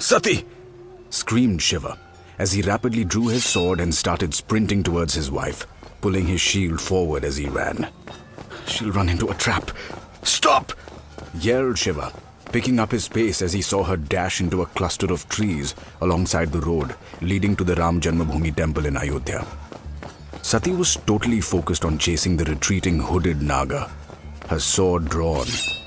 "Sati!" screamed Shiva as he rapidly drew his sword and started sprinting towards his wife, pulling his shield forward as he ran. "She'll run into a trap. Stop!" yelled Shiva, picking up his pace as he saw her dash into a cluster of trees alongside the road leading to the Ram Janmabhoomi temple in Ayodhya. Sati was totally focused on chasing the retreating hooded Naga, her sword drawn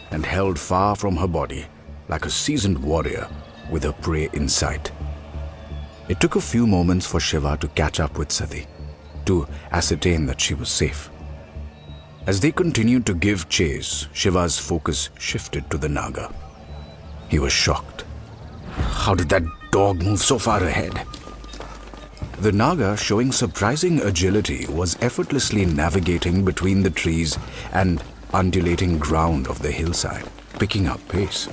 and held far from her body like a seasoned warrior with her prey in sight. It took a few moments for Shiva to catch up with Sati, to ascertain that she was safe. As they continued to give chase, Shiva's focus shifted to the Naga. He was shocked. How did that dog move so far ahead? The Naga, showing surprising agility, was effortlessly navigating between the trees and undulating ground of the hillside, picking up pace.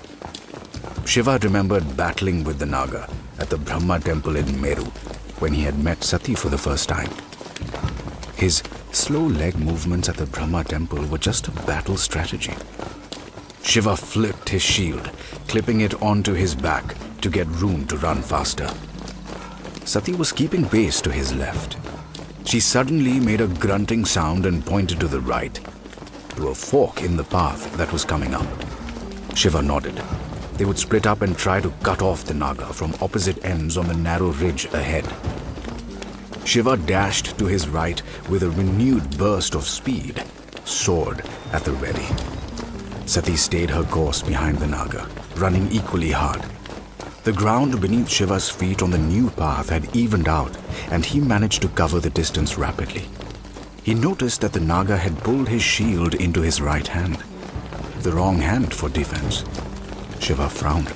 Shiva remembered battling with the Naga at the Brahma temple in Meru when he had met Sati for the first time. His slow leg movements at the Brahma temple were just a battle strategy. Shiva flipped his shield, clipping it onto his back to get room to run faster. Sati was keeping pace to his left. She suddenly made a grunting sound and pointed to the right, to a fork in the path that was coming up. Shiva nodded. They would split up and try to cut off the Naga from opposite ends on the narrow ridge ahead. Shiva dashed to his right with a renewed burst of speed, sword at the ready. Sati stayed her course behind the Naga, running equally hard. The ground beneath Shiva's feet on the new path had evened out, and he managed to cover the distance rapidly. He noticed that the Naga had pulled his shield into his right hand, the wrong hand for defense. Shiva frowned.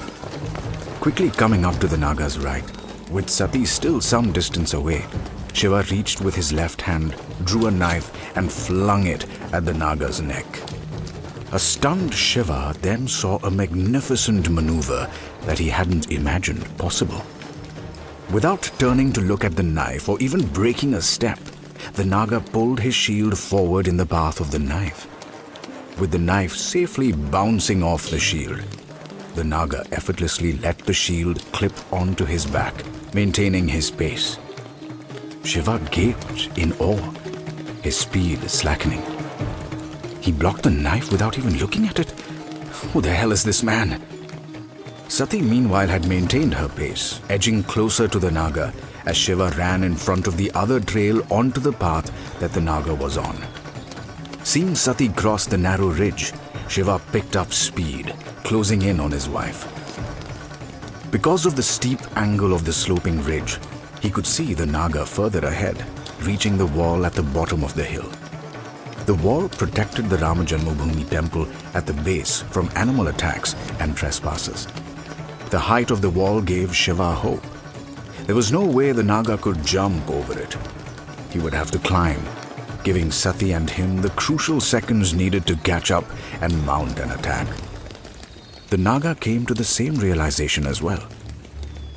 Quickly coming up to the Naga's right, with Sati still some distance away, Shiva reached with his left hand, drew a knife and flung it at the Naga's neck. A stunned Shiva then saw a magnificent maneuver that he hadn't imagined possible. Without turning to look at the knife or even breaking a step, the Naga pulled his shield forward in the path of the knife. With the knife safely bouncing off the shield, the Naga effortlessly let the shield clip onto his back, maintaining his pace. Shiva gaped in awe, his speed slackening. He blocked the knife without even looking at it. Who the hell is this man? Sati meanwhile had maintained her pace, edging closer to the Naga as Shiva ran in front of the other trail onto the path that the Naga was on. Seeing Sati cross the narrow ridge, Shiva picked up speed, closing in on his wife. Because of the steep angle of the sloping ridge, he could see the Naga further ahead, reaching the wall at the bottom of the hill. The wall protected the Ram Janmabhoomi temple at the base from animal attacks and trespassers. The height of the wall gave Shiva hope. There was no way the Naga could jump over it. He would have to climb, giving Sati and him the crucial seconds needed to catch up and mount an attack. The Naga came to the same realization as well.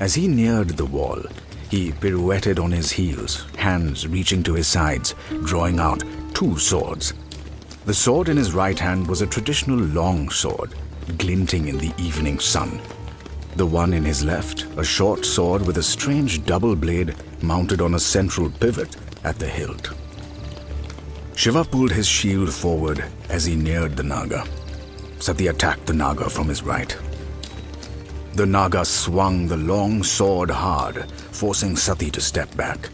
As he neared the wall, he pirouetted on his heels, hands reaching to his sides, drawing out 2 swords. The sword in his right hand was a traditional long sword, glinting in the evening sun. The one in his left, a short sword with a strange double blade mounted on a central pivot at the hilt. Shiva pulled his shield forward as he neared the Naga. Sati attacked the Naga from his right. The Naga swung the long sword hard, forcing Sati to step back.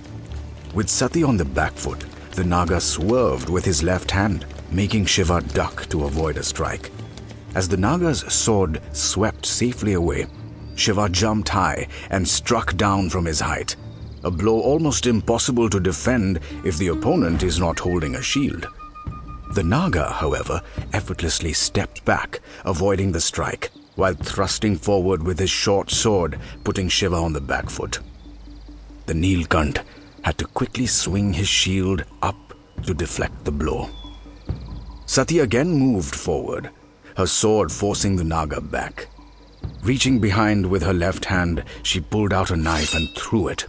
With Sati on the back foot, the Naga swerved with his left hand, making Shiva duck to avoid a strike. As the Naga's sword swept safely away, Shiva jumped high and struck down from his height, a blow almost impossible to defend if the opponent is not holding a shield. The Naga, however, effortlessly stepped back, avoiding the strike, while thrusting forward with his short sword, putting Shiva on the back foot. The Nilkant had to quickly swing his shield up to deflect the blow. Sati again moved forward, her sword forcing the Naga back. Reaching behind with her left hand, she pulled out a knife and threw it,